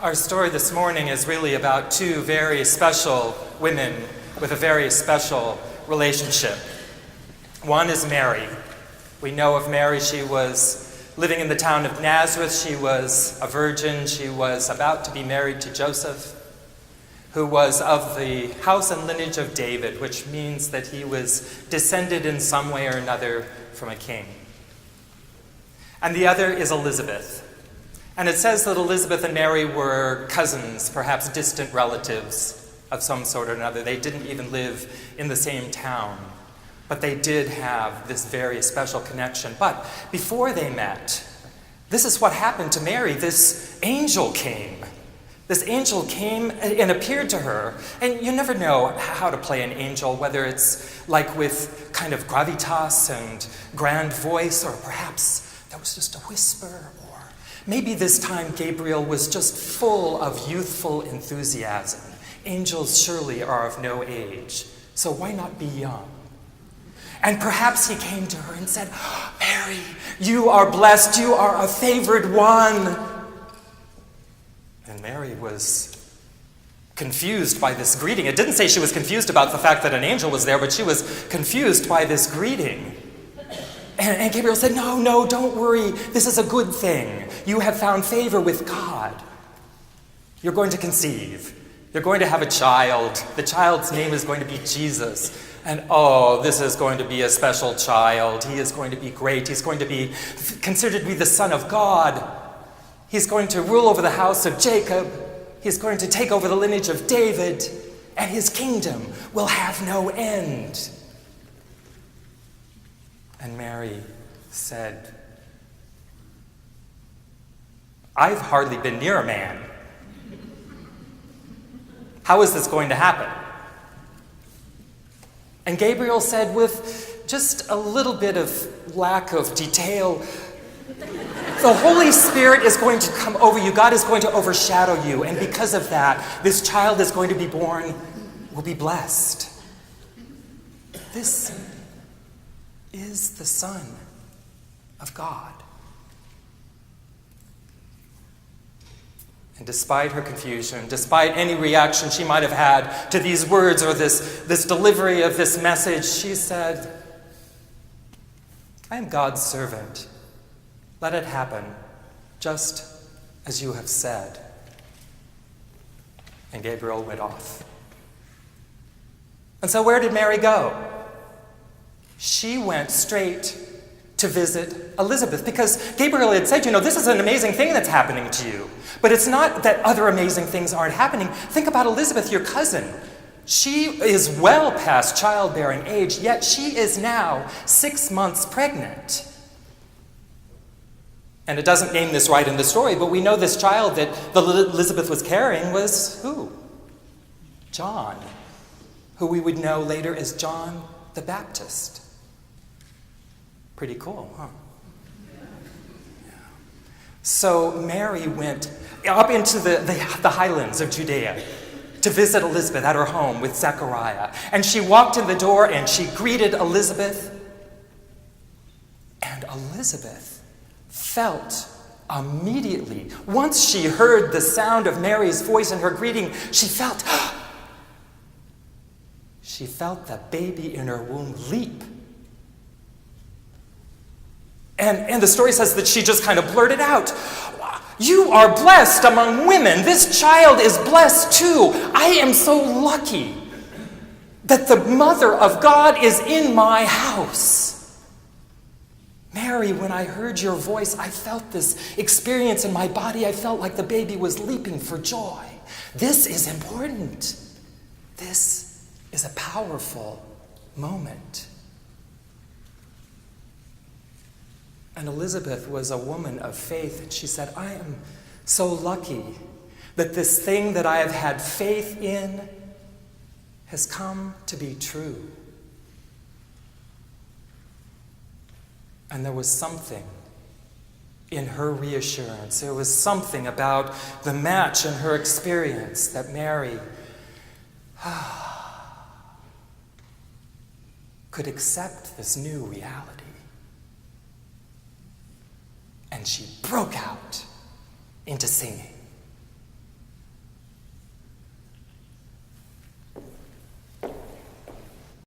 Our story this morning is really about two very special women with a very special relationship. One is Mary. We know of Mary, she was living in the town of Nazareth. She was a virgin. She was about to be married to Joseph, who was of the house and lineage of David, which means that he was descended in some way or another from a king. And the other is Elizabeth. And it says that Elizabeth and Mary were cousins, perhaps distant relatives of some sort or another. They didn't even live in the same town, but they did have this very special connection. But before they met, this is what happened to Mary. This angel came. This angel came and appeared to her. And you never know how to play an angel, whether it's like with kind of gravitas and grand voice, or perhaps there was just a whisper, or maybe this time Gabriel was just full of youthful enthusiasm. Angels surely are of no age, so why not be young? And perhaps he came to her and said, "Mary, you are blessed, you are a favored one." And Mary was confused by this greeting. It didn't say she was confused about the fact that an angel was there, but she was confused by this greeting. And Gabriel said, no, don't worry. This is a good thing. You have found favor with God. You're going to conceive. You're going to have a child. The child's name is going to be Jesus. And this is going to be a special child. He is going to be great. He's going to be considered to be the Son of God. He's going to rule over the house of Jacob. He's going to take over the lineage of David. And his kingdom will have no end. And Mary said, "I've hardly been near a man. How is this going to happen?" And Gabriel said, with just a little bit of lack of detail, "The Holy Spirit is going to come over you. God is going to overshadow you. And because of that, this child is going to be born, will be blessed. This is the Son of God." And despite her confusion, despite any reaction she might have had to these words or this delivery of this message, she said, "I am God's servant. Let it happen just as you have said." And Gabriel went off. And so where did Mary go? She went straight to visit Elizabeth, because Gabriel had said, this is an amazing thing that's happening to you. But it's not that other amazing things aren't happening. Think about Elizabeth, your cousin. She is well past childbearing age, yet she is now 6 months pregnant. And it doesn't name this right in the story, but we know this child that Elizabeth was carrying was who? John, who we would know later as John the Baptist. Pretty cool, huh? Yeah. So Mary went up into the highlands of Judea to visit Elizabeth at her home with Zechariah. And she walked in the door and she greeted Elizabeth. And Elizabeth felt immediately, once she heard the sound of Mary's voice in her greeting, she felt the baby in her womb leap. And the story says that she just kind of blurted out, "You are blessed among women. This child is blessed too. I am so lucky that the mother of God is in my house. Mary, when I heard your voice, I felt this experience in my body. I felt like the baby was leaping for joy. This is important. This is a powerful moment." And Elizabeth was a woman of faith, and she said, "I am so lucky that this thing that I have had faith in has come to be true." And there was something in her reassurance. There was something about the match in her experience that Mary could accept this new reality. and she broke out into singing.